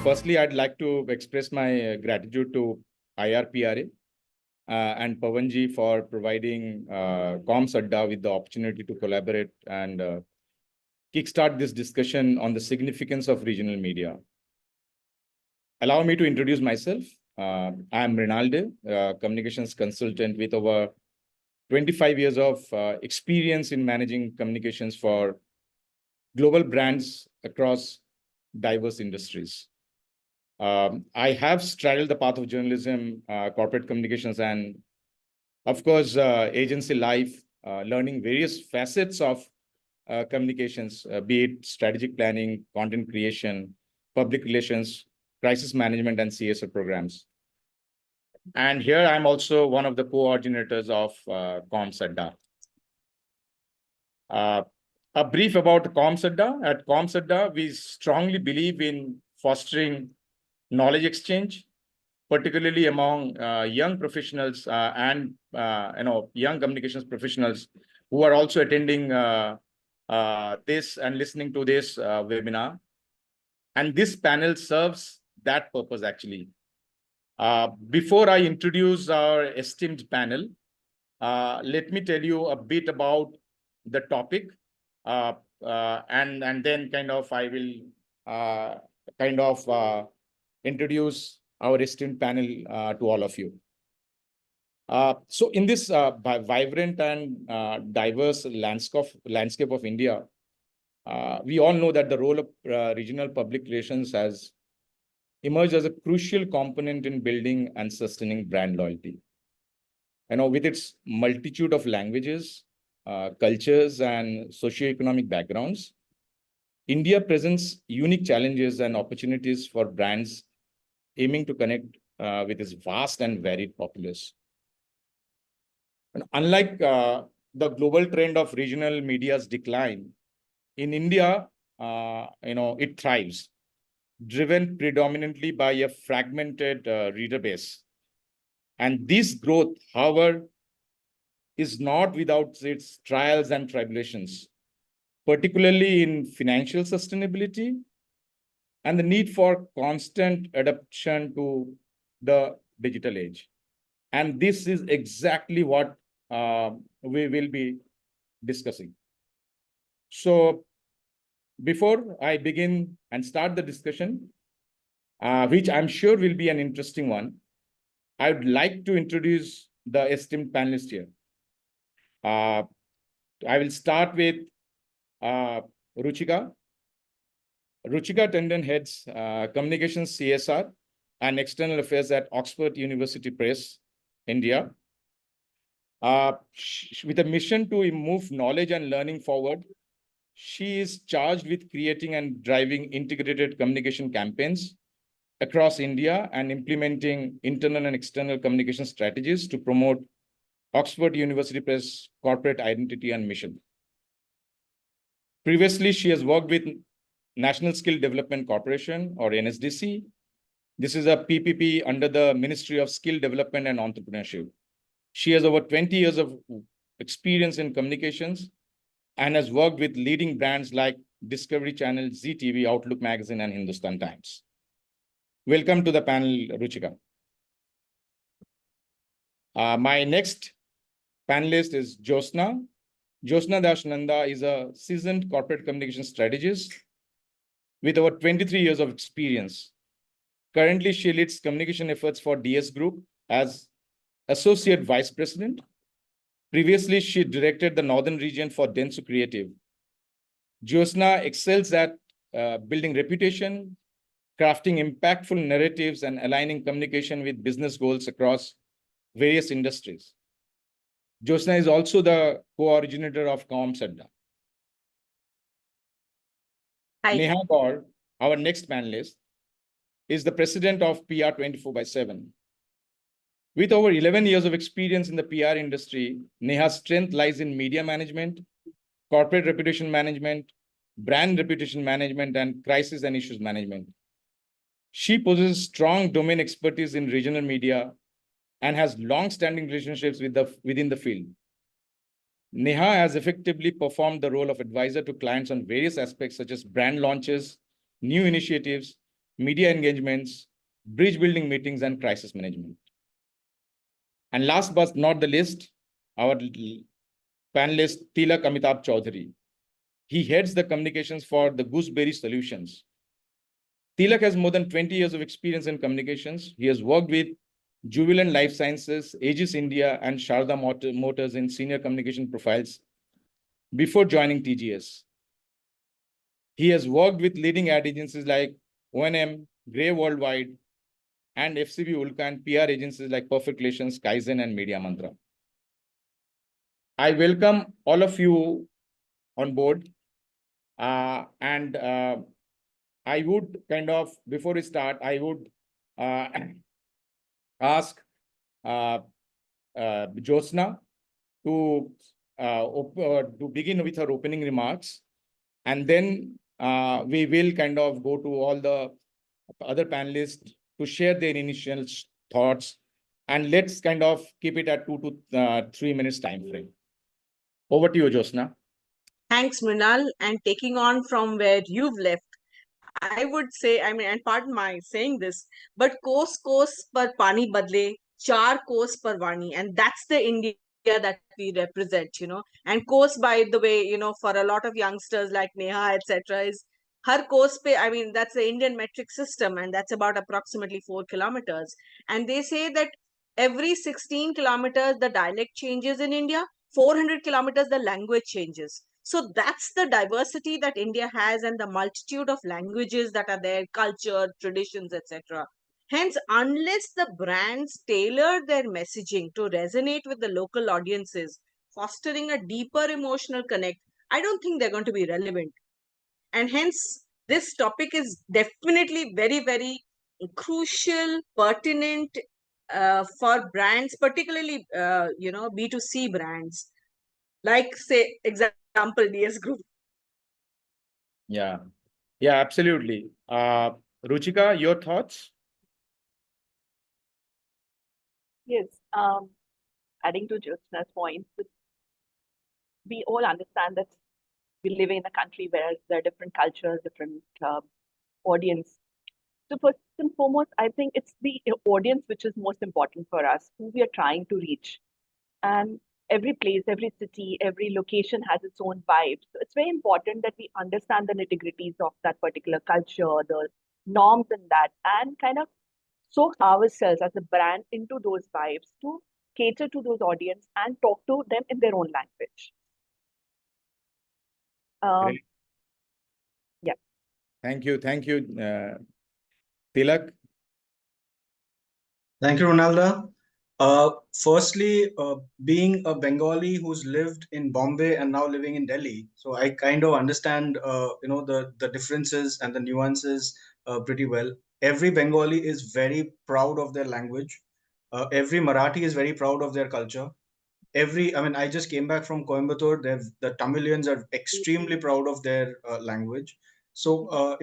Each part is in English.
Firstly, I'd like to express my gratitude to IRPRA and Pavanji for providing Comms Adda with the opportunity to collaborate and kickstart this discussion on the significance of regional media. Allow me to introduce myself. I am Mrinal, communications consultant with over 25 years of experience in managing communications for global brands across diverse industries. I have straddled the path of journalism, corporate communications, and of course, agency life, learning various facets of communications, be it strategic planning, content creation, public relations, crisis management, and CSR programs. And here I'm also one of the coordinators of Comms Adda. A brief about Comms Adda. At Comms Adda, we strongly believe in fostering knowledge exchange, particularly among young professionals and young communications professionals who are also attending this and listening to this webinar. And this panel serves that purpose, actually. Before I introduce our esteemed panel, let me tell you a bit about the topic, and then I will introduce our esteemed panel to all of you. So in this vibrant and diverse landscape of India, we all know that the role of regional public relations has emerged as a crucial component in building and sustaining brand loyalty. With its multitude of languages, cultures, and socioeconomic backgrounds, India presents unique challenges and opportunities for brands aiming to connect with its vast and varied populace. And unlike the global trend of regional media's decline, in India, it thrives, driven predominantly by a fragmented reader base. And this growth, however, is not without its trials and tribulations, particularly in financial sustainability and the need for constant adaptation to the digital age. And this is exactly what we will be discussing. So before I begin and start the discussion, which I'm sure will be an interesting one, I would like to introduce the esteemed panelists here. I will start with Ruchika. Ruchika Tandon heads Communications CSR and External Affairs at Oxford University Press, India. With a mission to move knowledge and learning forward, she is charged with creating and driving integrated communication campaigns across India and implementing internal and external communication strategies to promote Oxford University Press corporate identity and mission. Previously, she has worked with National Skill Development Corporation, or NSDC. This is a PPP under the Ministry of Skill Development and Entrepreneurship. She has over 20 years of experience in communications and has worked with leading brands like Discovery Channel, ZTV, Outlook Magazine, and Hindustan Times. Welcome to the panel, Ruchika. My next panelist is Jyotsna. Jyotsna Nanda is a seasoned corporate communication strategist with over 23 years of experience. Currently, she leads communication efforts for DS Group as Associate Vice President. Previously, she directed the Northern region for Dentsu Creative. Jyotsna excels at building reputation, crafting impactful narratives, and aligning communication with business goals across various industries. Jyotsna is also the co-originator of Comms Adda. Hi. Neha Gour, our next panelist, is the president of PR 24/7. With over 11 years of experience in the PR industry, Neha's strength lies in media management, corporate reputation management, brand reputation management, and crisis and issues management. She possesses strong domain expertise in regional media and has long-standing relationships within the field. Neha has effectively performed the role of advisor to clients on various aspects such as brand launches, new initiatives, media engagements, bridge building meetings, and crisis management. And last but not the least, our panelist Tilak Amitava Chowdhury. He heads the communications for the Gooseberry Solutions. Tilak has more than 20 years of experience in communications. He has worked with Jubilant Life Sciences, Aegis India, and Sharda Motors in senior communication profiles before joining TGS. He has worked with leading ad agencies like O&M, Grey Worldwide, and FCB Ulka, and PR agencies like Perfect Relations, Kaizen, and Media Mantra. I welcome all of you on board. And I would before we start, I would ask Jyotsna to begin with her opening remarks. And then we will go to all the other panelists to share their initial thoughts. And let's keep it at 2 to 3 minutes time frame. Over to you, Jyotsna. Thanks, Mrinal. And taking on from where you've left, I would say, and pardon my saying this, but kos par pani badle, char kos par vani. And that's the India that we represent, And kos, by the way, for a lot of youngsters like Neha, etc., is har kos pe, that's the Indian metric system, and that's about approximately 4 kilometers. And they say that every 16 kilometers, the dialect changes in India, 400 kilometers, the language changes. So that's the diversity that India has, and the multitude of languages that are there, culture, traditions, etc. Hence, unless the brands tailor their messaging to resonate with the local audiences, fostering a deeper emotional connect, I don't think they're going to be relevant. And hence, this topic is definitely very, very crucial, pertinent for brands, particularly, B2C brands, like, say, example, DS Group. Yeah, absolutely. Ruchika, your thoughts? Yes, adding to Jyotsna's point, we all understand that we live in a country where there are different cultures, different audience. So first and foremost, I think it's the audience which is most important for us, who we are trying to reach. And every place, every city, every location has its own vibe. So it's very important that we understand the nitty-gritties of that particular culture, the norms in that, and kind of soak ourselves as a brand into those vibes to cater to those audience and talk to them in their own language. Yeah. Thank you. Tilak? Thank you, Ronaldo. Firstly, being a Bengali who's lived in Bombay and now living in Delhi, so I kind of understand, the differences and the nuances pretty well. Every Bengali is very proud of their language. Every Marathi is very proud of their culture. I just came back from Coimbatore. The Tamilians are extremely proud of their language. So,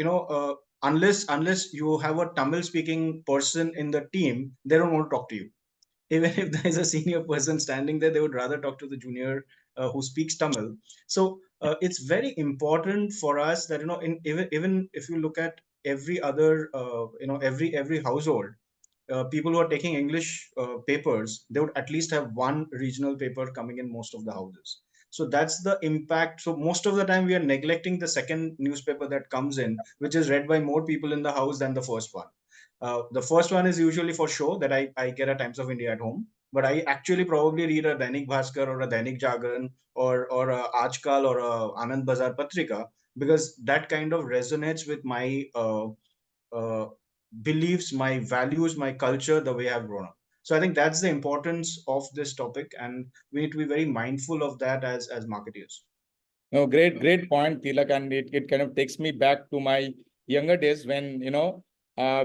unless you have a Tamil speaking person in the team, they don't want to talk to you. Even if there is a senior person standing there, they would rather talk to the junior who speaks Tamil. So it's very important for us that, even if you look at every other, every household, people who are taking English papers, they would at least have one regional paper coming in most of the houses. So that's the impact. So most of the time we are neglecting the second newspaper that comes in, which is read by more people in the house than the first one. The first one is usually for show that I get a Times of India at home, but I actually probably read a Dainik Bhaskar or a Dainik Jagran or a Aajkal or a Anand Bazar Patrika, because that kind of resonates with my beliefs, my values, my culture, the way I've grown up. So I think that's the importance of this topic, and we need to be very mindful of that as marketeers. No, great point, Tilak, and it kind of takes me back to my younger days when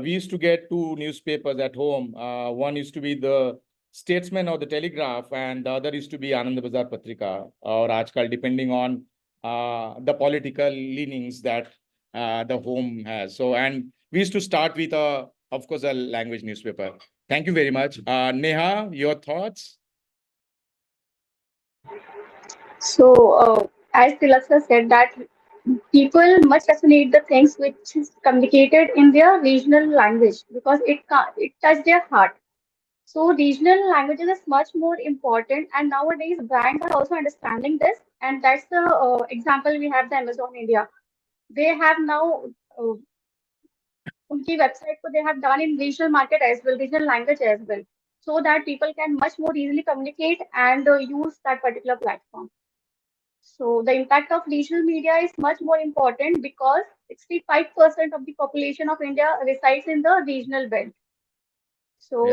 we used to get two newspapers at home. One used to be the Statesman or the Telegraph, and the other used to be Anand Bazar Patrika or Aajkal, depending on the political leanings that the home has. So, and we used to start with of course, a language newspaper. Thank you very much. Neha, your thoughts? So, as Tilak said that people much resonate the things which is communicated in their regional language because it touches their heart. So regional languages is much more important, and nowadays brands are also understanding this. And that's the example we have the Amazon India. They have now uh, उनकी website को they have done in regional market as well, regional language as well, so that people can much more easily communicate and use that particular platform. So the impact of regional media is much more important because 65% of the population of India resides in the regional belt. Yeah. So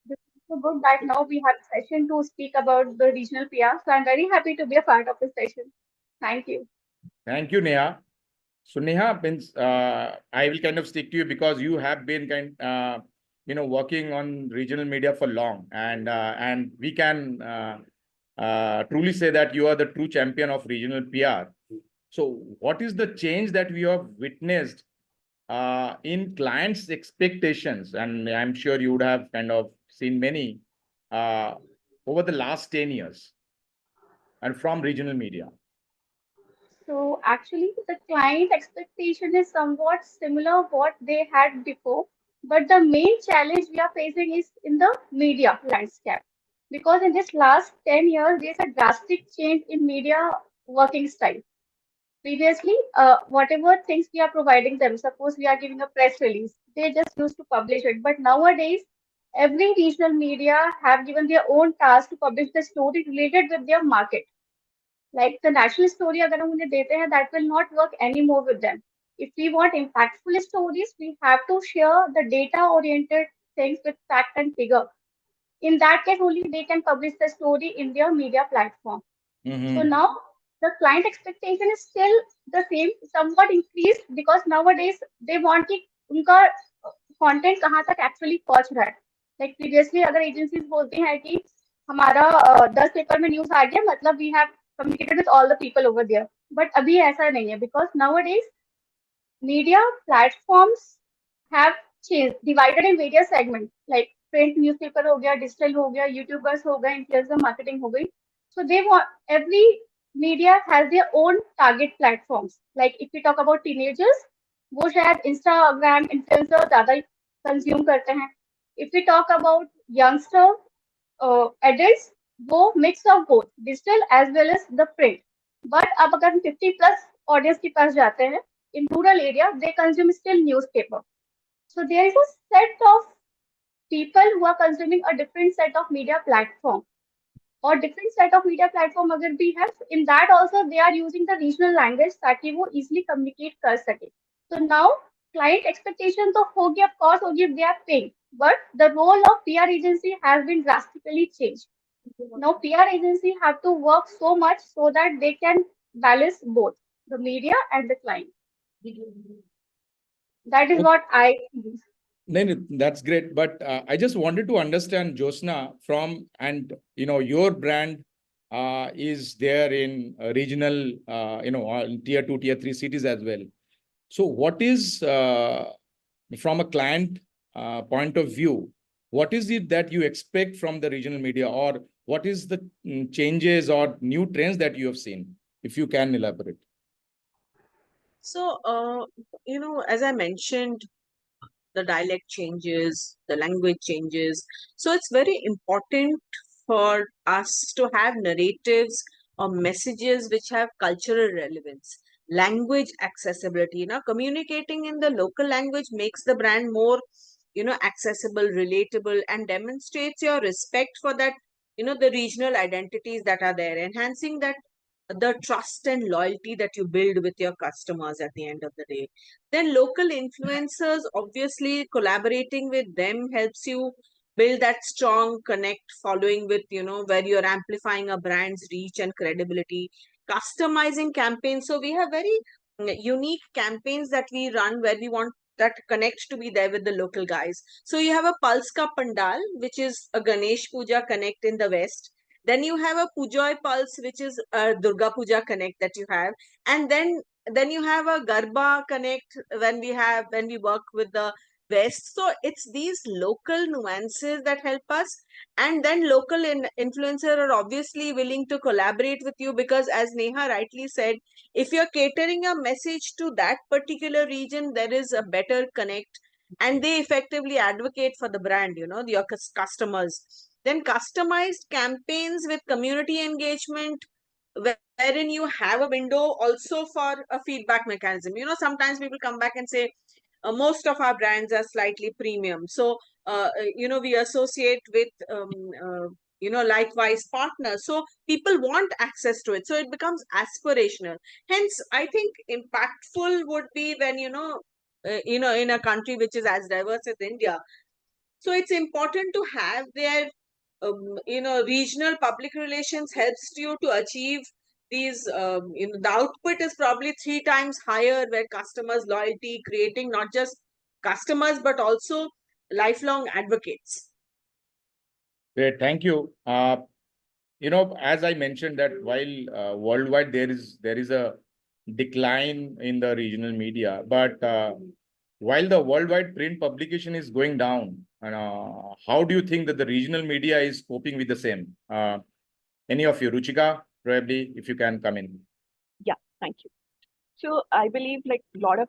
this is so good that now we have a session to speak about the regional PR. So I'm very happy to be a part of this session. Thank you. Thank you, Neha. So Neha, I will kind of stick to you because you have been working on regional media for long, and we can truly say that you are the true champion of regional PR. So what is the change that we have witnessed in clients' expectations? And I'm sure you would have kind of seen many uh, over the last 10 years and from regional media. So actually, the client expectation is somewhat similar what they had before, but the main challenge we are facing is in the media landscape. Because in this last 10 years, there's a drastic change in media working style. Previously, whatever things we are providing them, suppose we are giving a press release, they just used to publish it. But nowadays, every regional media have given their own task to publish the story related with their market. Like the national story, अगर हम उन्हें देते हैं, that will not work anymore with them. If we want impactful stories, we have to share the data-oriented things with fact and figure. In that case, only they can publish the story in their media platform. So Mm-hmm. now the client expectation is still the same, somewhat increased because nowadays they want कि उनका content कहाँ तक actually पहुंच रहा है. Like previously अगर agencies बोलती हैं कि हमारा 10 पेपर में न्यूज आ गया मतलब we have communicated with all the people over there. But अभी ऐसा नहीं है because nowadays media platforms have changed, divided in various segments like print newspaper हो गया, digital हो गया, YouTubers हो गए, influencer marketing हो गई. So they want every media has their own target platforms. Like if we talk about teenagers, वो शायद Instagram influencer ज़्यादा consume करते हैं. If we talk about youngster adults, वो mix of both digital as well as the print. But अब अगर हम 50 plus audience के पास जाते हैं, in rural area, they consume still newspaper. So there is a set of people who are consuming a different set of media platform or different set of media platform अगर भी है, in that also they are using the regional language ताकि वो easily communicate कर सके. So now client expectation तो होगी, of course होगी if they are paying, but the role of PR agency has been drastically changed. Now PR agency have to work so much so that they can balance both the media and the client. That is what I use. No, no, that's great. But I just wanted to understand, Jyotsna, your brand is there in regional, tier 2, tier 3 cities as well. So what is, from a client point of view, what is it that you expect from the regional media, or what is the changes or new trends that you have seen? If you can elaborate. So, as I mentioned, the dialect changes, the language changes. So it's very important for us to have narratives or messages which have cultural relevance, language accessibility. Communicating in the local language makes the brand more, accessible, relatable, and demonstrates your respect for that, the regional identities that are there, enhancing that the trust and loyalty that you build with your customers at the end of the day. Then local influencers, obviously collaborating with them helps you build that strong connect following with, where you're amplifying a brand's reach and credibility, customizing campaigns. So we have very unique campaigns that we run where we want that connect to be there with the local guys. So you have a Pulse Ka Pandal, which is a Ganesh Puja connect in the West. Then you have a Pujoy Pulse, which is a Durga Puja connect that you have. And then you have a Garba connect when we work with the West. So it's these local nuances that help us. And then local influencers are obviously willing to collaborate with you, because as Neha rightly said, if you're catering a message to that particular region, there is a better connect, and they effectively advocate for the brand, your customers. Then customized campaigns with community engagement, wherein you have a window also for a feedback mechanism. Sometimes people come back and say, most of our brands are slightly premium. So, we associate with, likewise partners. So people want access to it. So it becomes aspirational. Hence, I think impactful would be when, in a country which is as diverse as India. So it's important to have their, regional public relations helps you to achieve these, the output is probably 3 times higher, where customers loyalty, creating not just customers, but also lifelong advocates. Great, thank you. As I mentioned that while worldwide there is a decline in the regional media, but while the worldwide print publication is going down, how do you think that the regional media is coping with the same? Any of you, Ruchika, probably, if you can come in. Yeah, thank you. So I believe like a lot of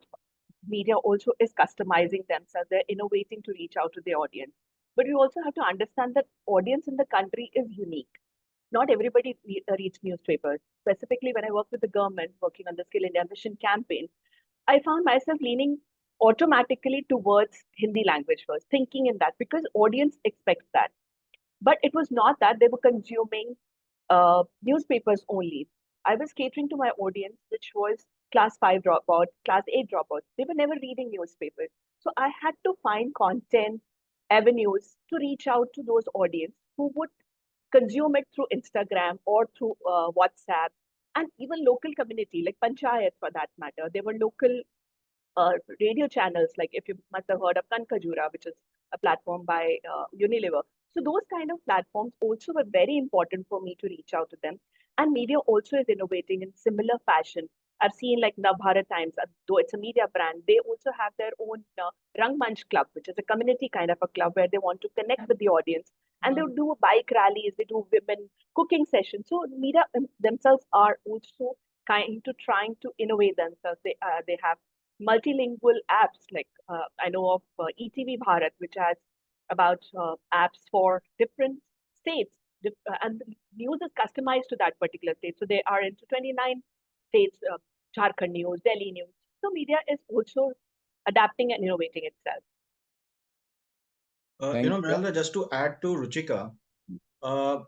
media also is customizing themselves. They're innovating to reach out to the audience. But we also have to understand that audience in the country is unique. Not everybody reads newspapers. Specifically, when I work with the government, working on the Skill India Mission campaign, I found myself leaning automatically towards Hindi language first, thinking in that because audience expects that. But it was not that they were consuming newspapers only. I was catering to my audience, which was class 5 dropout, class 8 dropout. They were never reading newspapers. So I had to find content avenues to reach out to those audience who would consume it through Instagram or through WhatsApp, and even local community like panchayat for that matter. There were local radio channels, like if you must have heard of Kankajura, which is a platform by Unilever. So those kind of platforms also were very important for me to reach out to them. And media also is innovating in similar fashion. I've seen like Navbharat Times, though it's a media brand, they also have their own Rangmanch Club, which is a community kind of a club where they want to connect with the audience. And they do bike rallies, they do women cooking sessions. So media themselves are also kind to trying to innovate themselves. They have multilingual apps like I know of ETV Bharat, which has about apps for different states, and the news is customized to that particular state. So they are into 29 states, Jharkhand news, Delhi news. So media is also adapting and innovating itself. Thank you. Mrinal, just to add to Ruchika, uh,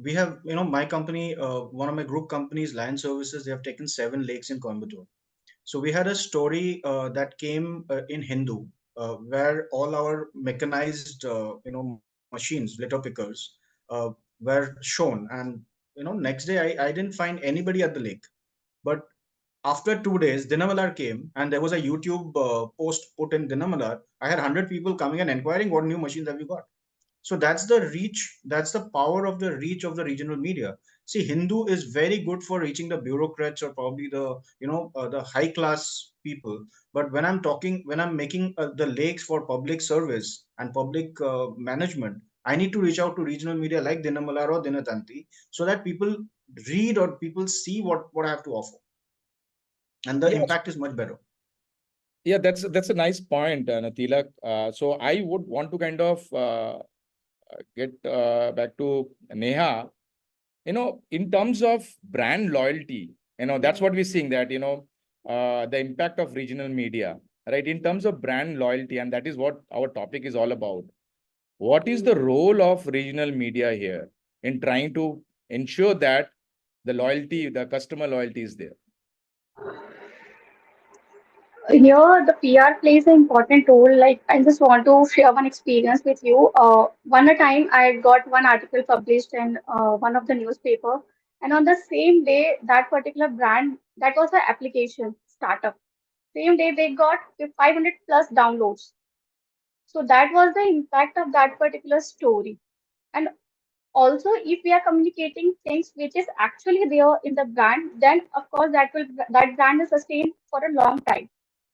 we have, my company, one of my group companies, Lion Services, they have taken 7 lakes in Coimbatore. So we had a story that came in Hindu, where all our mechanized, machines, litter pickers, were shown. And, next day I didn't find anybody at the lake. But after 2 days, Dinamalar came and there was a YouTube post put in Dinamalar. I had 100 people coming and inquiring what new machines have you got. So that's the reach, that's the power of the reach of the regional media. See, Hindu is very good for reaching the bureaucrats or probably the, the high class people. But when I'm making the lakes for public service and public management, I need to reach out to regional media like Dinamalar or Dinatanti so that people read or people see what I have to offer. And the Yes. impact is much better. Yeah, that's a nice point, Tilak. So I would want to kind of get back to Neha. In terms of brand loyalty, that's what we're seeing, that, the impact of regional media, right? In terms of brand loyalty, and that is what our topic is all about. What is the role of regional media here in trying to ensure that the customer loyalty is there? Here, the PR plays an important role. Like, I just want to share one experience with you. One a time, I got one article published in one of the newspaper, and on the same day, that particular brand, that was an application startup. Same day, they got 500 plus downloads. So that was the impact of that particular story. And also, if we are communicating things which is actually there in the brand, then of course that brand is sustained for a long time.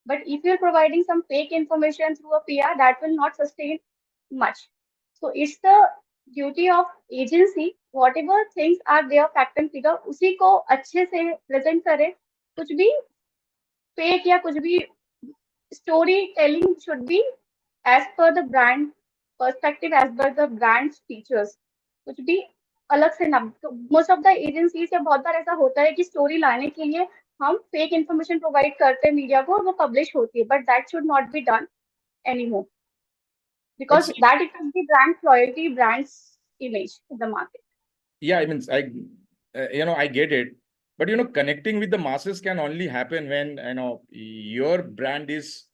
But if you're providing some fake information through a PR, that will not sustain much. So it's the duty of agency, whatever things are there, fact and figure, उसी को अच्छे से present करे. कुछ भी fake या कुछ भी storytelling should be as per the brand perspective, as per the brand's features. कुछ भी अलग से ना, मोस्ट ऑफ द एजेंसी से बहुत बार ऐसा होता है कि स्टोरी लाने के लिए हम फेक इन्फॉर्मेशन प्रोवाइड करते हैं मीडिया को और वो पब्लिश होती है, but that should not be done anymore But because see, that affects the brand loyalty, brand's image in the market. yeah, I mean, I get it. But, connecting with the masses can only happen when, your brand is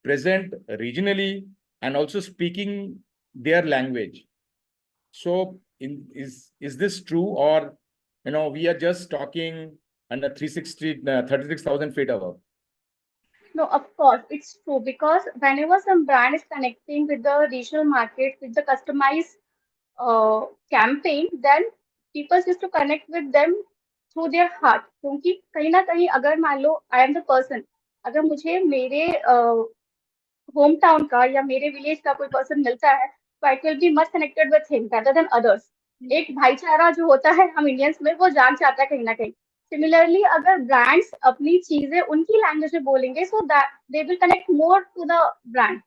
present regionally and also speaking their language. So is this true, or, we are just talking under 36,000 feet above? No, of course, it's true because whenever some brand is connecting with the regional market with the customized campaign, then people used to connect with them through their heart. क्योंकि कहीं ना कहीं अगर मान लो I am the person, अगर मुझे मेरे home town का या मेरे विलेज का कोई पर्सन मिलता है तो I will be much connected with him rather than others. एक भाईचारा जो होता है हम इंडियंस में वो जाग जाता है कहीं ना कहीं. सिमिलरली अगर ब्रांड्स अपनी चीजें उनकी लैंग्वेज में बोलेंगे so that they will connect more to the brand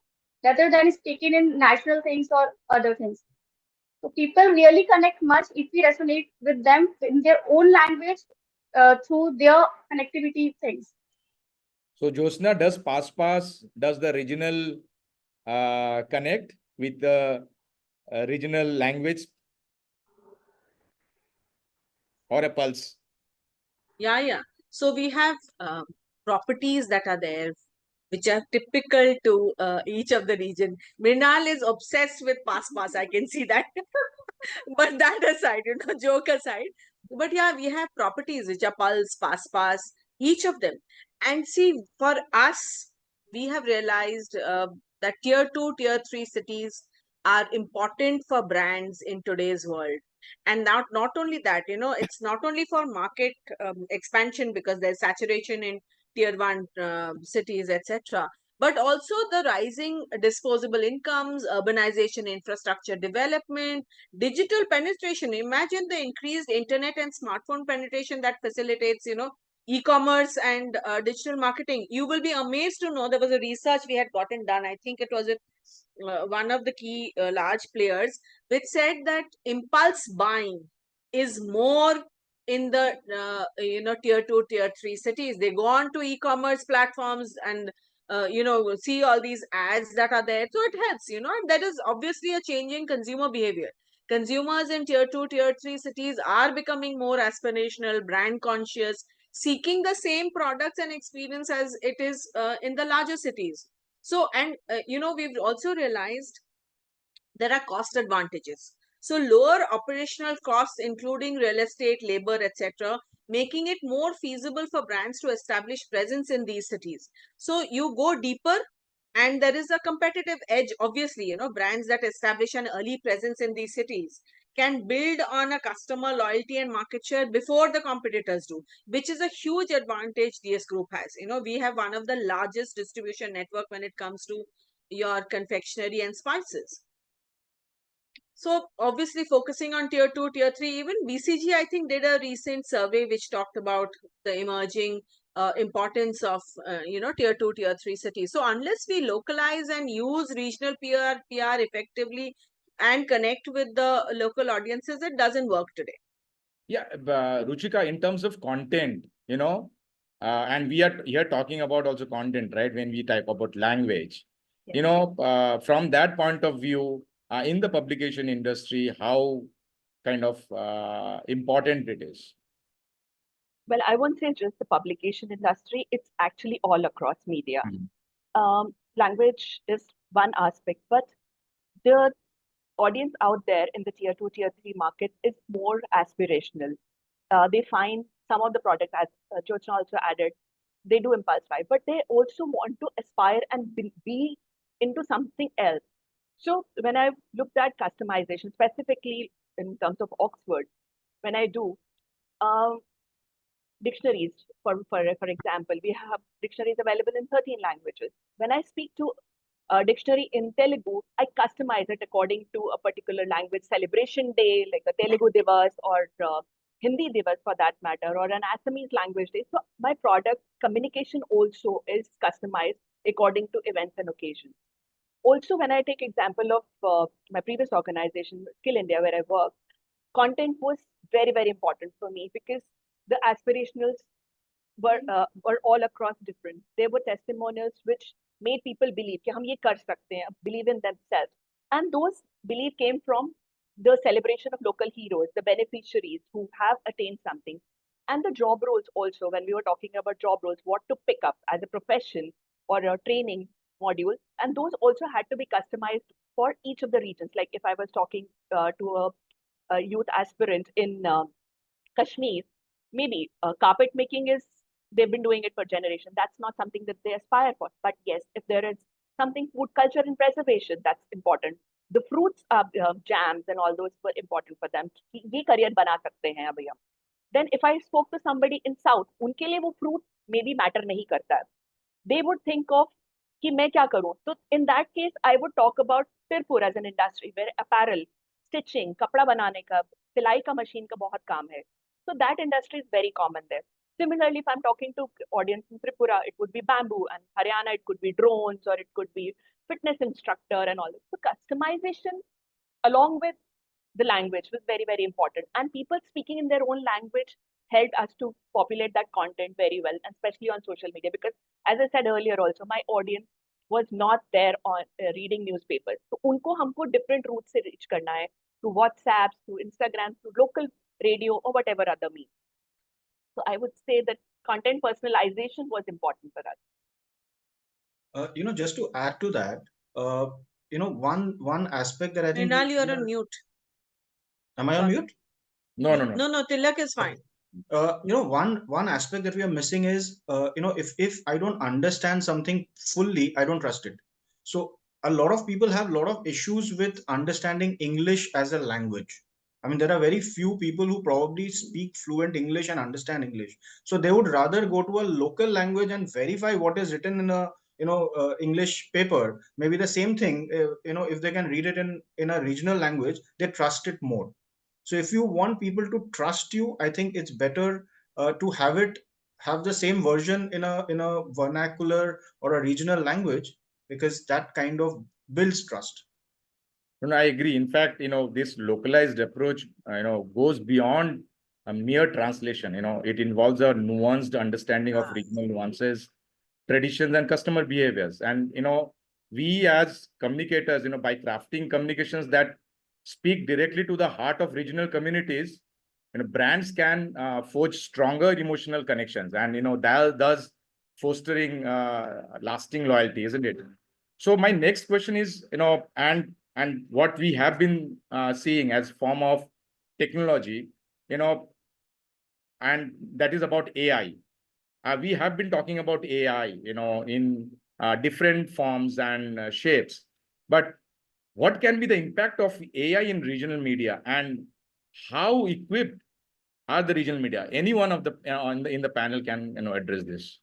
rather than speaking in national things or other things. So people really connect much if we resonate with them in their own language through their connectivity things. So Jyotsna, does the regional connect with the regional language or a pulse? Yeah. So we have properties that are there, which are typical to each of the region. Mrinal is obsessed with pass. I can see that. But that aside, joke aside. But yeah, we have properties which are pulse, pass, each of them. And see, for us, we have realized that tier 2, tier 3 cities are important for brands in today's world. And not only that, it's not only for market expansion because there's saturation in tier 1 cities, etc. But also the rising disposable incomes, urbanization, infrastructure development, digital penetration. Imagine the increased internet and smartphone penetration that facilitates, e-commerce and digital marketing. You will be amazed to know there was a research we had gotten done. I think it was with one of the key large players, which said that impulse buying is more in the tier 2, tier 3 cities. They go on to e-commerce platforms and see all these ads that are there. So it helps, and that is obviously a change in consumer behavior. Consumers in tier 2, tier 3 cities are becoming more aspirational, brand conscious, seeking the same products and experience as it is in the larger cities. So, and we've also realized there are cost advantages. So lower operational costs, including real estate, labor, etc., making it more feasible for brands to establish presence in these cities. So you go deeper and there is a competitive edge. Obviously, brands that establish an early presence in these cities can build on a customer loyalty and market share before the competitors do, which is a huge advantage DS Group has. We have one of the largest distribution network when it comes to your confectionery and spices. So obviously focusing on tier 2, tier 3, even BCG, I think, did a recent survey which talked about the emerging importance of, tier 2, tier 3 cities. So unless we localize and use regional PR effectively and connect with the local audiences, it doesn't work today. Yeah, Ruchika, in terms of content, and we are here talking about also content, right? When we type about language, from that point of view, in the publication industry, how kind of important it is? Well, I won't say just the publication industry, it's actually all across media. Language is one aspect, but the audience out there in the tier 2, tier 3 market is more aspirational. They find some of the products, as Jyotsna also added, they do impulse buy, but they also want to aspire and be into something else. So when I looked at customization, specifically in terms of Oxford, when I do, dictionaries. For example, we have dictionaries available in 13 languages. When I speak to a dictionary in Telugu, I customize it according to a particular language celebration day, like a Telugu Divas or Hindi Divas for that matter, or an Assamese language day. So my product communication also is customized according to events and occasions. Also, when I take example of my previous organization, Skill India, where I work, content was very, very important for me because the aspirationals were all across different. There were testimonials which made people believe कि हम ये कर सकते हैं, believe in themselves. And those belief came from the celebration of local heroes, the beneficiaries who have attained something. And the job roles also, when we were talking about job roles, what to pick up as a profession or a training module. And those also had to be customized for each of the regions. Like if I was talking to a youth aspirant in Kashmir, maybe carpet making is, they've been doing it for generations. That's not something that they aspire for. But yes, if there is something food culture and preservation, that's important. The fruits, jams and all those were important for them. ये career बना सकते हैं अभी हम. Then if I spoke to somebody in South, उनके लिए वो fruit maybe matter नहीं करता है. They would think of कि मैं क्या करूं. So in that case, I would talk about Tirpur as an industry where apparel, stitching, कपड़ा बनाने का, सिलाई का मशीन का बहुत काम है. So that industry is very common there. Similarly, if I'm talking to audience in Tripura, it would be bamboo, and Haryana, it could be drones, or it could be fitness instructor and all this. So customization along with the language was very, very important. And people speaking in their own language helped us to populate that content very well, and especially on social media. Because as I said earlier also, my audience was not there on reading newspapers. So unko humko different routes se reach karna hai, through WhatsApp, through Instagram, through local radio or whatever other means. So I would say that content personalization was important for us. Just to add to that, one aspect that I think Mrinal, you're on mute. Am I on mute? No. No, Tilak is fine. One aspect that we are missing is, if I don't understand something fully, I don't trust it. So a lot of people have a lot of issues with understanding English as a language. I mean, there are very few people who probably speak fluent English and understand English. So they would rather go to a local language and verify what is written in a English paper. Maybe the same thing, if they can read it in a regional language, they trust it more. So if you want people to trust you, I think it's better to have the same version in a vernacular or a regional language, because that kind of builds trust. No, I agree. In fact, this localized approach, goes beyond a mere translation. It involves a nuanced understanding of regional nuances, traditions, and customer behaviors. And, we as communicators, by crafting communications that speak directly to the heart of regional communities, brands can forge stronger emotional connections, and, that thus fostering lasting loyalty, isn't it? So my next question is, and what we have been seeing as form of technology, and that is about AI. We have been talking about AI, in different forms and shapes. But what can be the impact of AI in regional media, and how equipped are the regional media? Any one of the in the panel can address this.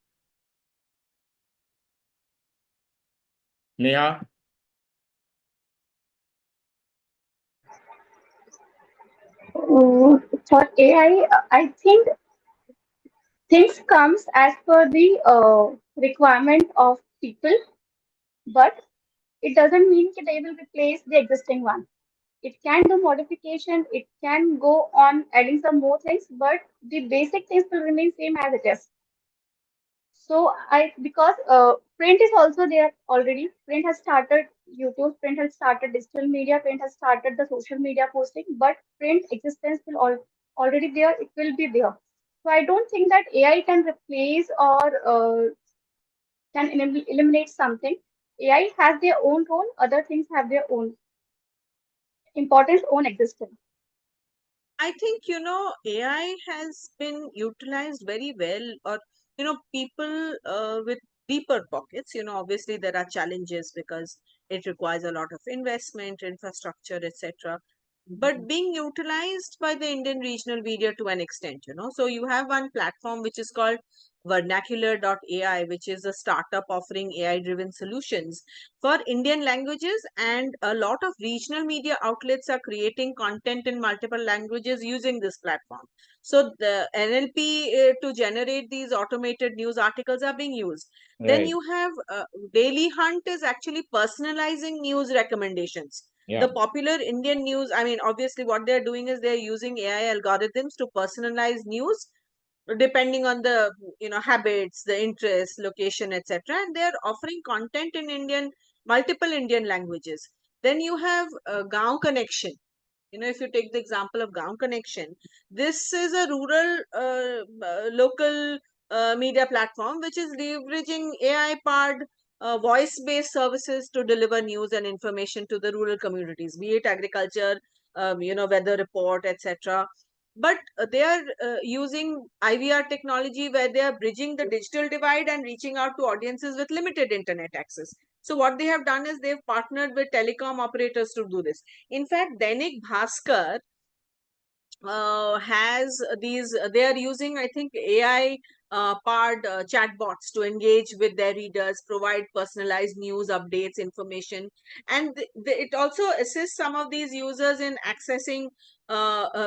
Neha. For AI, I think things comes as per the requirement of people, but it doesn't mean that they will replace the existing one. It can do modification, it can go on adding some more things, but the basic things will remain same as it is. So because print is also there already. Print has started YouTube, print has started digital media, print has started the social media posting, but print existence will already there. It will be there. So I don't think that AI can replace or can eliminate something. AI has their own role. Other things have their own importance, own existence. I think, AI has been utilized very well, or, people with deeper pockets. Obviously there are challenges because it requires a lot of investment, infrastructure, etc. but being utilized by the Indian regional media to an extent, So you have one platform which is called vernacular.ai, which is a startup offering AI driven solutions for Indian languages, and a lot of regional media outlets are creating content in multiple languages using this platform. So the NLP to generate these automated news articles are being used. Then Right. you have Daily Hunt is actually personalizing news recommendations. Yeah. The popular Indian news, I mean, obviously, what they're doing is they're using AI algorithms to personalize news depending on the habits, the interests, location, etc. And they're offering content in multiple Indian languages. Then you have Gaon Connection. If you take the example of Gaon Connection, this is a rural local media platform which is leveraging AI powered voice based services to deliver news and information to the rural communities, be it agriculture, weather report, etc. But they are using IVR technology where they are bridging the digital divide and reaching out to audiences with limited internet access. So what they have done is they've partnered with telecom operators to do this. In fact, Dainik Bhaskar has these, they are using, I think, AI powered chatbots to engage with their readers, provide personalized news updates, information. And it also assists some of these users in accessing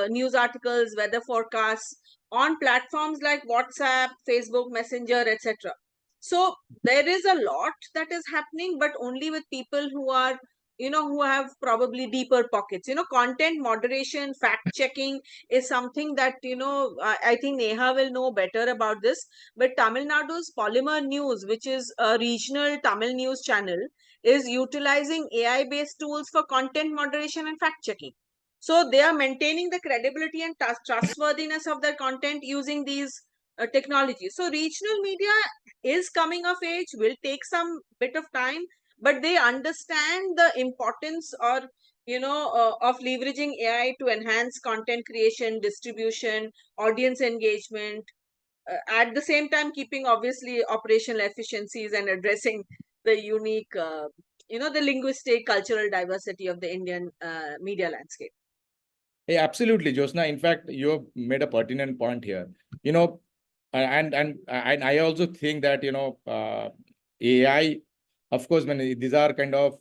news articles, weather forecasts on platforms like WhatsApp, Facebook Messenger, etc. So there is a lot that is happening, but only with people who are, who have probably deeper pockets. Content moderation, fact checking is something that, I think Neha will know better about this. But Tamil Nadu's Polymer News, which is a regional Tamil news channel, is utilizing AI based tools for content moderation and fact checking. So they are maintaining the credibility and trustworthiness of their content using these technologies. So regional media is coming of age, will take some bit of time, but they understand the importance, or of leveraging AI to enhance content creation, distribution, audience engagement, at the same time keeping obviously operational efficiencies and addressing the unique, the linguistic, cultural diversity of the Indian media landscape. Yeah, absolutely, Jyotsna. In fact, you have made a pertinent point here. You know, and I also think that AI, of course, when these are kind of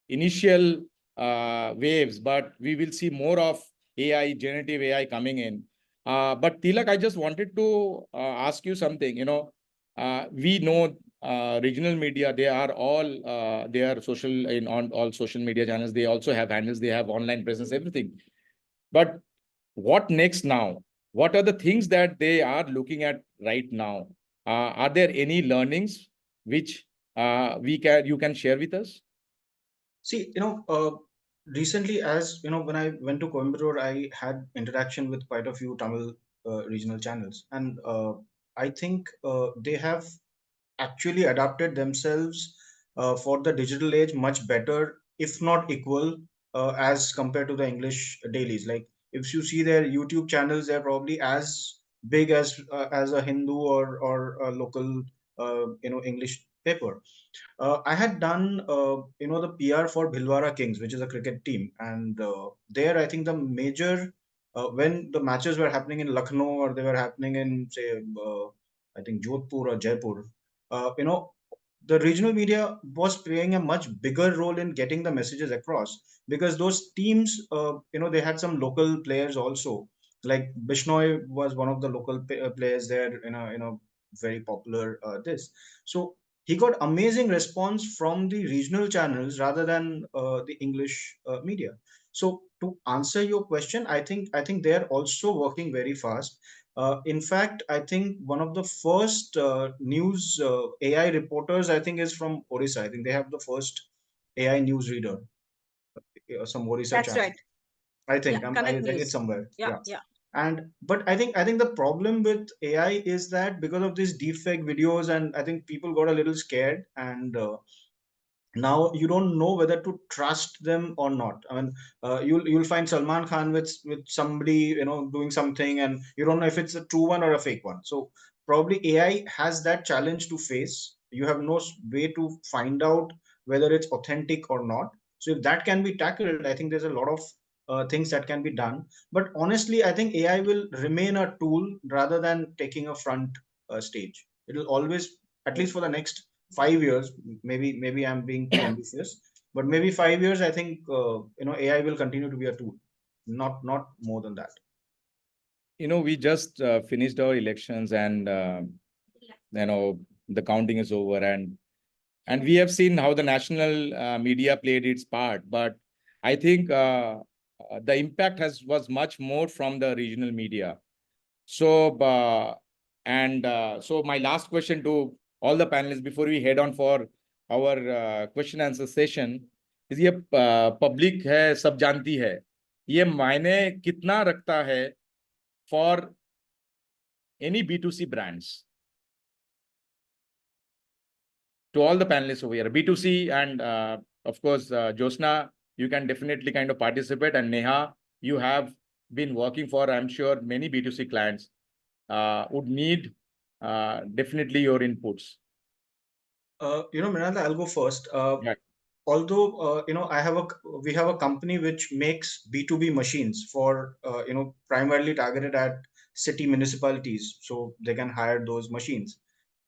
initial waves, but we will see more of AI, generative AI coming in. But Tilak, I just wanted to ask you something. We know regional media, they are all they are social on all social media channels. They also have handles, they have online presence, everything. But what next now? What are the things that they are looking at right now? Are there any learnings which you can share with us? See, recently, as when I went to Coimbatore, I had interaction with quite a few Tamil regional channels, and I think they have actually adapted themselves for the digital age much better, if not equal, as compared to the English dailies. Like if you see their YouTube channels, they're probably as big as a Hindu or a local English paper. I had done, the PR for Bhilwara Kings, which is a cricket team, and there I think the major when the matches were happening in Lucknow or they were happening in say, I think Jodhpur or Jaipur, the regional media was playing a much bigger role in getting the messages across because those teams, they had some local players also. Like Bishnoi was one of the local players there in a very popular this. So he got amazing response from the regional channels rather than the English media. So to answer your question, I think they are also working very fast. In fact, I think one of the first news AI reporters I think is from Orissa. I think they have the first AI news reader, some Orissa That's channel. right. I Yeah, think I Connect read it News. somewhere. Yeah, Yeah. yeah. And but I think the problem with AI is that because of these deepfake videos, and I think people got a little scared, and now you don't know whether to trust them or not. I mean, you'll find Salman Khan with somebody doing something, and you don't know if it's a true one or a fake one. So probably AI has that challenge to face. You have no way to find out whether it's authentic or not. So if that can be tackled, I think there's a lot of things that can be done. But honestly, I think AI will remain a tool rather than taking a front stage. It will always, at least for the next 5 years, maybe I'm being too ambitious, but maybe 5 years, I think AI will continue to be a tool, not more than that. We just finished our elections, and the counting is over, and we have seen how the national media played its part, but I think the impact was much more from the regional media. So so my last question to all the panelists before we head on for our question answer session is, ये public है, सब जानती है, ये मायने कितना रखता है for any B2C brands? To all the panelists over here, B2C, and of course, Jyotsna, you can definitely kind of participate, and Neha, you have been working for, I'm sure, many B2C clients would need definitely your inputs. Mrinal, I'll go first. Right. Although we have a company which makes B2B machines for primarily targeted at city municipalities, so they can hire those machines.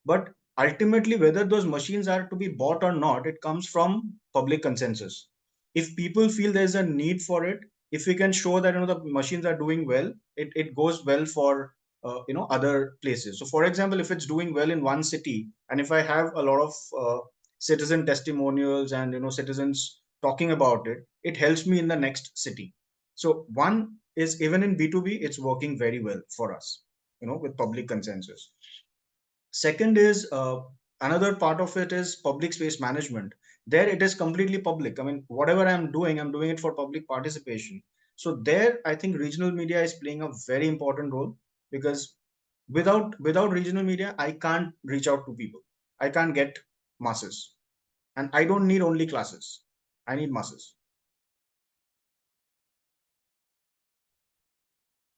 But ultimately, whether those machines are to be bought or not, it comes from public consensus. If people feel there's a need for it, if we can show that the machines are doing well, it goes well for other places. So, for example, if it's doing well in one city, and if I have a lot of citizen testimonials and citizens talking about it, it helps me in the next city. So one is, even in B2B, it's working very well for us, with public consensus. Second is, another part of it is public space management. There it is completely public. I mean, whatever I'm doing it for public participation. So there, I think regional media is playing a very important role, because without regional media, I can't reach out to people. I can't get masses, and I don't need only classes. I need masses.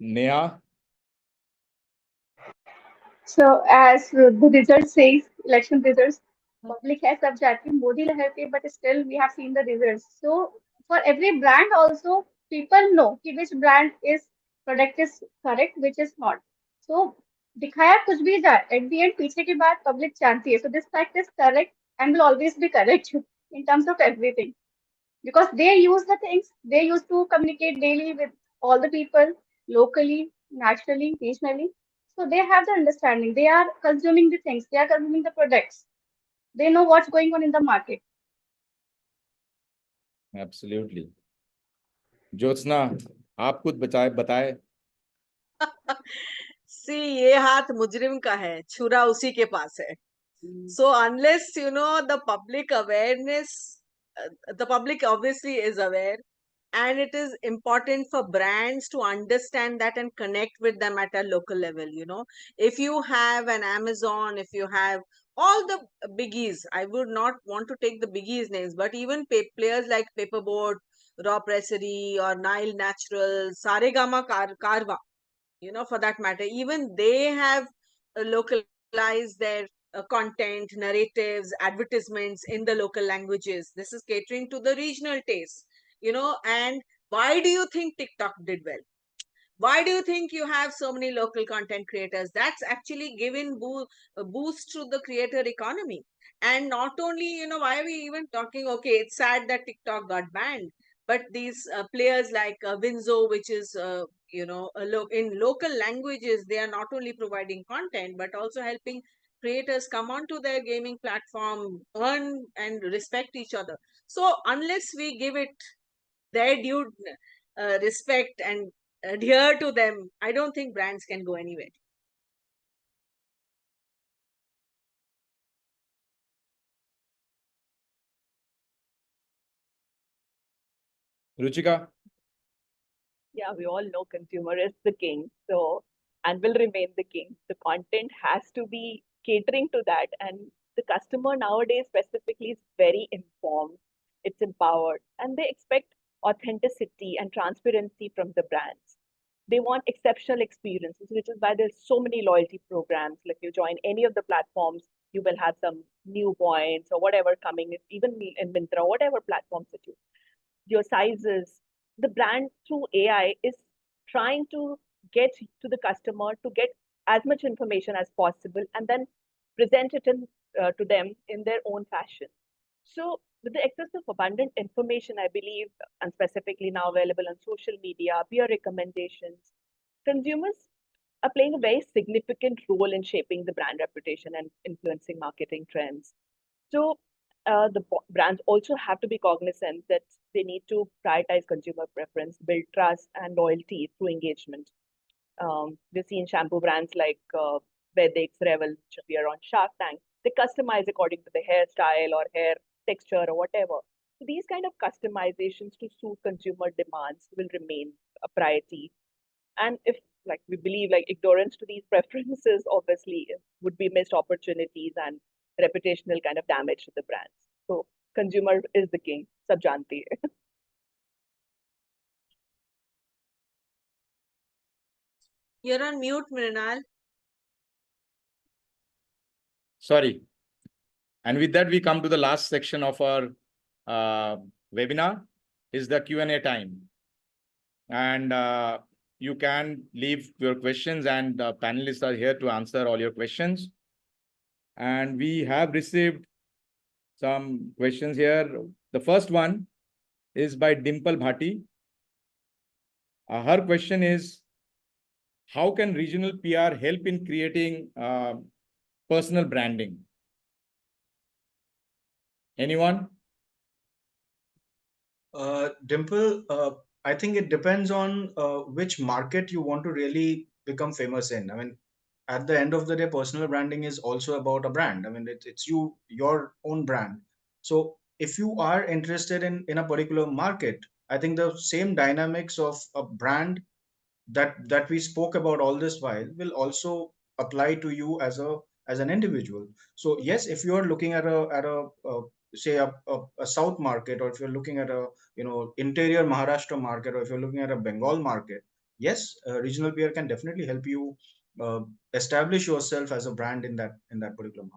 Neha? So as the result says, election results, public है सब जाती मोदी लहर पे, but still we have seen the results. So for every brand also, people know कि which brand is product is correct, which is not. So दिखाया कुछ भी जाए, at the end पीछे की बात public जानती है. So this fact is correct and will always be correct in terms of everything, because they use the things, they used to communicate daily with all the people, locally, nationally, regionally. So they have the understanding. They are consuming the things, they are consuming the products. They know what's going on in the market. Absolutely. Jyotsna, आप कुछ बताए. See, ये हाथ मुजरिम का है, छुरा उसी के पास है. So unless the public awareness, the public obviously is aware, and it is important for brands to understand that and connect with them at a local level. If you have an Amazon, if you have all the biggies, I would not want to take the biggies names, but even players like Paperboard, Raw Pressery, or Nile Naturals, Saregama Karva, for that matter, even they have localized their content, narratives, advertisements in the local languages. This is catering to the regional taste, and why do you think TikTok did well? Why do you think you have so many local content creators? That's actually given a boost to the creator economy. And not only, why are we even talking? Okay, it's sad that TikTok got banned, but these players like Winzo, which is, in local languages, they are not only providing content, but also helping creators come onto their gaming platform, earn and respect each other. So unless we give it their due respect and adhere to them, I don't think brands can go anywhere. Ruchika? Yeah, we all know consumer is the king, so, and will remain the king. The content has to be catering to that, and the customer nowadays specifically is very informed, it's empowered, and they expect authenticity and transparency from the brands. They want exceptional experiences, which is why there's so many loyalty programs. Like, you join any of the platforms, you will have some new points or whatever coming, even in Myntra, whatever platforms that you. your sizes. The brand through AI is trying to get to the customer to get as much information as possible and then present it to them in their own fashion. So, with the excess of abundant information, I believe, and specifically now available on social media, peer recommendations, consumers are playing a very significant role in shaping the brand reputation and influencing marketing trends. So, the brands also have to be cognizant that they need to prioritize consumer preference, build trust and loyalty through engagement. We've seen shampoo brands like Vedix, Revel, which appear on Shark Tank. They customize according to the hairstyle or hair texture or whatever. So these kind of customizations to suit consumer demands will remain a priority. And if like we believe like ignorance to these preferences obviously would be missed opportunities and reputational kind of damage to the brands. So consumer is the king, sab janti hai. You're on mute, Mrinal. Sorry. And with that, we come to the last section of our webinar, is the Q&A time. And you can leave your questions, and panelists are here to answer all your questions. And we have received some questions here. The first one is by Dimple Bhati. Her question is, how can regional PR help in creating personal branding? Anyone? Dimple, I think it depends on which market you want to really become famous in. I mean, at the end of the day, personal branding is also about a brand. I mean, it's your own brand. So if you are interested in a particular market, I think the same dynamics of a brand that we spoke about all this while will also apply to you as an individual. So yes, if you are looking at a say a south market, or if you're looking at a interior Maharashtra market, or if you're looking at a Bengal market, yes, regional PR can definitely help you establish yourself as a brand in that particular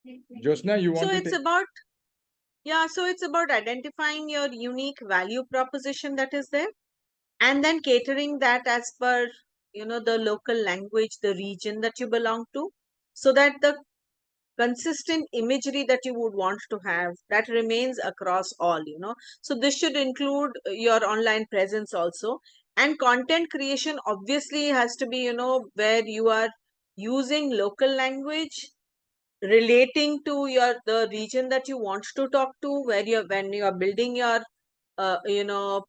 market. Jyotsna, you want So to it's take? about, yeah, so it's about identifying your unique value proposition that is there, and then catering that as per, the local language, the region that you belong to, so that the consistent imagery that you would want to have, that remains across all. So this should include your online presence also, and content creation obviously has to be, where you are using local language, relating to the region that you want to talk to, where when you are building your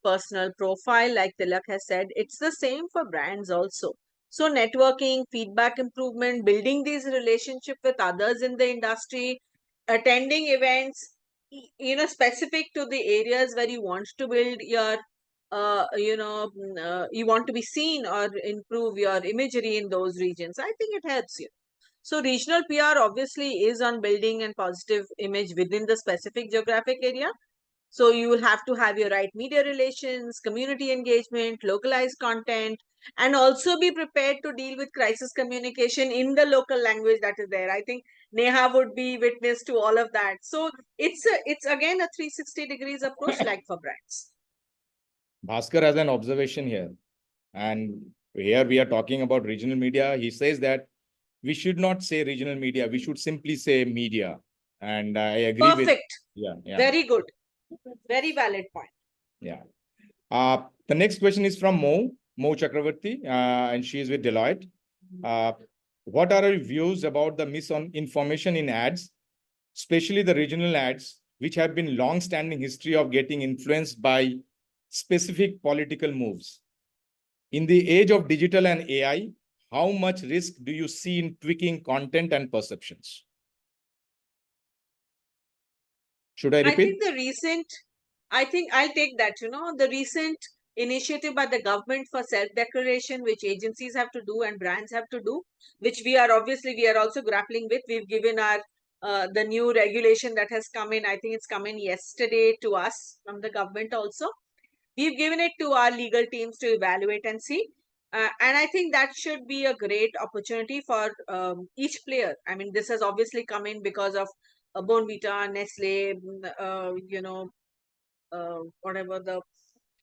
personal profile, like Tilak has said. It's the same for brands also. So networking, feedback improvement, building these relationship with others in the industry, attending events, specific to the areas where you want to build your you want to be seen or improve your imagery in those regions. I think it helps you. So regional PR obviously is on building and positive image within the specific geographic area. So you will have to have your right media relations, community engagement, localized content, and also be prepared to deal with crisis communication in the local language that is there. I think Neha would be witness to all of that. So it's again a 360 degrees approach, like for brands. Bhaskar has an observation here. And here we are talking about regional media. He says that we should not say regional media. We should simply say media. And I agree with. Perfect. Yeah. Very good. Very valid point. Yeah. The next question is from Mo Chakravarti, and she is with Deloitte. What are your views about the misinformation in ads, especially the regional ads, which have been long-standing history of getting influenced by specific political moves? In the age of digital and AI, how much risk do you see in tweaking content and perceptions? Should I repeat? I think I'll take that, the recent initiative by the government for self-declaration, which agencies have to do and brands have to do, which we are also grappling with. We've given our, the new regulation that has come in. I think it's come in yesterday to us from the government also. We've given it to our legal teams to evaluate and see. And I think that should be a great opportunity for each player. I mean, this has obviously come in because of Bonvita, Nestle, whatever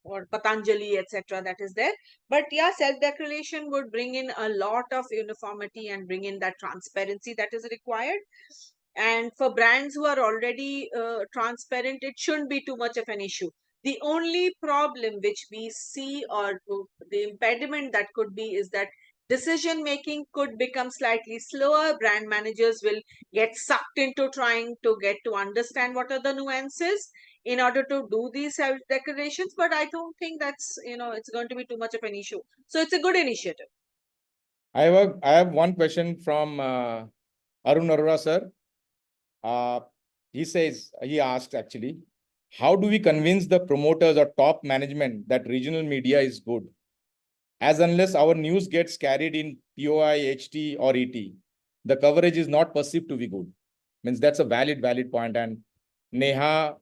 or Patanjali, etc. that is there. But yeah, self-declaration would bring in a lot of uniformity and bring in that transparency that is required. And for brands who are already transparent, it shouldn't be too much of an issue. The only problem which we see, or the impediment that could be, is that decision making could become slightly slower. Brand managers will get sucked into trying to get to understand what are the nuances in order to do these self declarations. But I don't think that's, it's going to be too much of an issue. So it's a good initiative. I have one question from Arun Arora sir. He asked actually, how do we convince the promoters or top management that regional media is good? As unless our news gets carried in POI, HT or ET, the coverage is not perceived to be good. Means that's a valid point. And Neha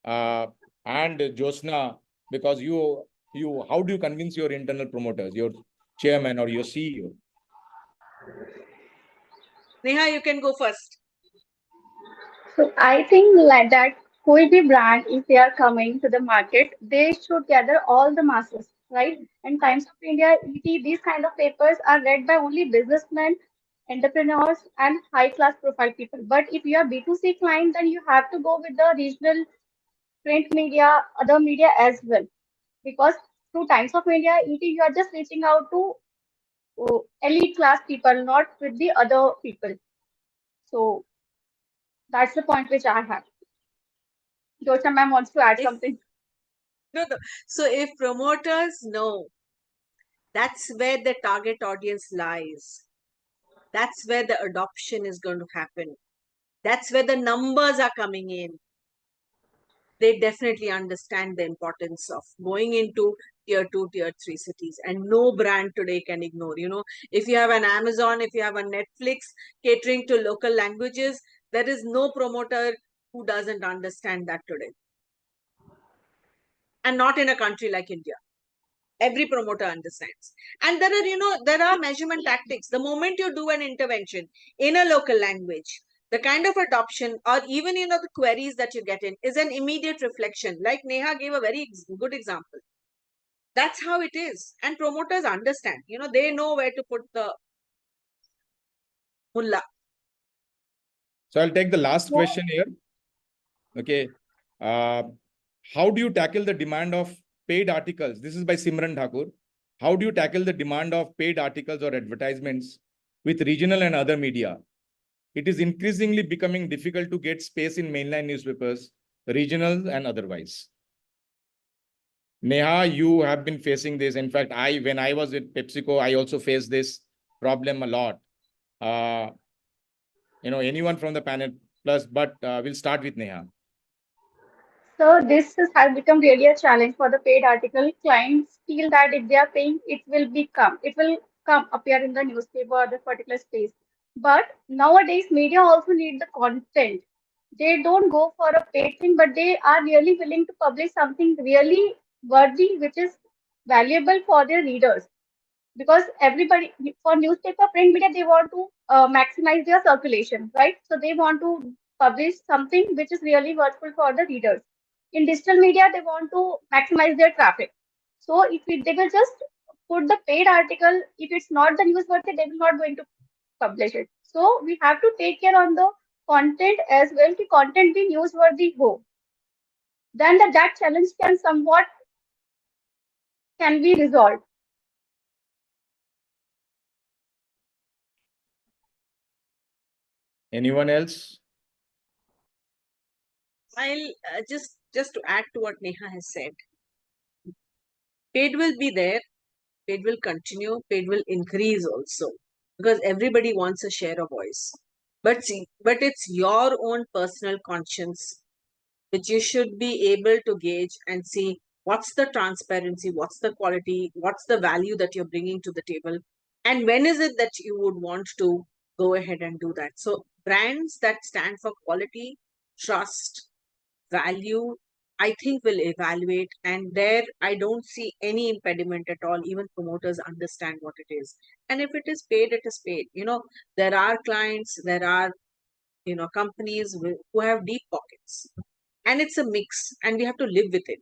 and Jyotsna, because how do you convince your internal promoters, your chairman or your CEO? Neha, you can go first. So I think like that कोई भी brand, if they are coming to the market, they should gather all the masses, right? And Times of India, ET, these kind of papers are read by only businessmen, entrepreneurs, and high-class profile people. But if you are B2C client, then you have to go with the regional print media, other media as well. Because through Times of India, ET, you are just reaching out to elite class people, not with the other people. So that's the point which I have. Jyotsna ma'am wants to add If, something. no. So if promoters know, that's where the target audience lies. That's where the adoption is going to happen. That's where the numbers are coming in. They definitely understand the importance of going into tier 2, tier 3 cities. And no brand today can ignore. If you have an Amazon, if you have a Netflix catering to local languages, there is no promoter who doesn't understand that today. And not in a country like India. Every promoter understands. And there are measurement tactics. The moment you do an intervention in a local language, the kind of adoption, or even the queries that you get in, is an immediate reflection. Like Neha gave a very good example. That's how it is. And promoters understand. They know where to put the mullah. So I'll take the last question here. Okay. How do you tackle the demand of paid articles? This is by Simran Thakur. How do you tackle the demand of paid articles or advertisements with regional and other media? It is increasingly becoming difficult to get space in mainline newspapers, regional and otherwise. Neha, you have been facing this. In fact, when I was with PepsiCo, I also faced this problem a lot. Anyone from the panel plus, but we'll start with Neha. So has become really a challenge for the paid article. Clients feel that if they are paying, it will come appear in the newspaper or the particular space. But nowadays, media also need the content. They don't go for a paid thing, but they are really willing to publish something really worthy, which is valuable for their readers. Because everybody, for newspaper print media, they want to maximize their circulation, right? So they want to publish something which is really worthful for the readers. In digital media, they want to maximize their traffic. So they will just put the paid article. If it's not the newsworthy, they will not going to publish it. So we have to take care on the content as well. The content be newsworthy ho, then that challenge can be resolved. Anyone else? I'll just to add to what Neha has said. Paid will be there. Paid will continue. Paid will increase also, because everybody wants a share of voice. But it's your own personal conscience which you should be able to gauge and see what's the transparency, what's the quality, what's the value that you're bringing to the table, and when is it that you would want to go ahead and do that. So brands that stand for quality, trust, value, I think will evaluate, and there I don't see any impediment at all. Even promoters understand what it is. And if it is paid, it is paid. There are clients, there are companies who have deep pockets. And it's a mix, and we have to live with it.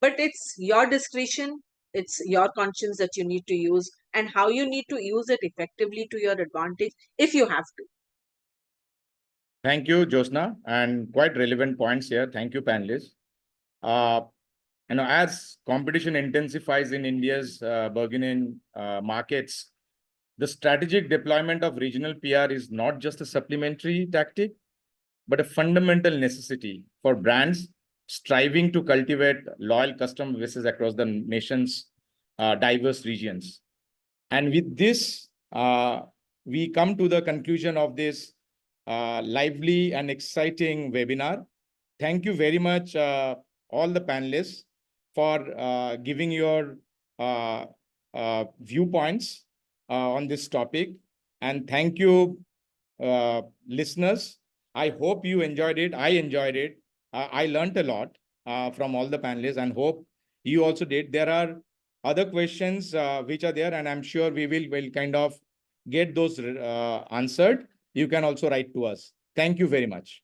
But it's your discretion, it's your conscience that you need to use, and how you need to use it effectively to your advantage if you have to. Thank you, Jyotsna, and quite relevant points here. Thank you, panelists. As competition intensifies in India's burgeoning markets, the strategic deployment of regional PR is not just a supplementary tactic, but a fundamental necessity for brands striving to cultivate loyal customer bases across the nation's diverse regions. And with this, we come to the conclusion of this lively and exciting webinar. Thank you very much, all the panelists, for giving your viewpoints on this topic. And thank you, listeners. I hope you enjoyed it. I enjoyed it. I learned a lot from all the panelists and hope you also did. There are other questions which are there, and I'm sure we will kind of get those answered. You can also write to us. Thank you very much.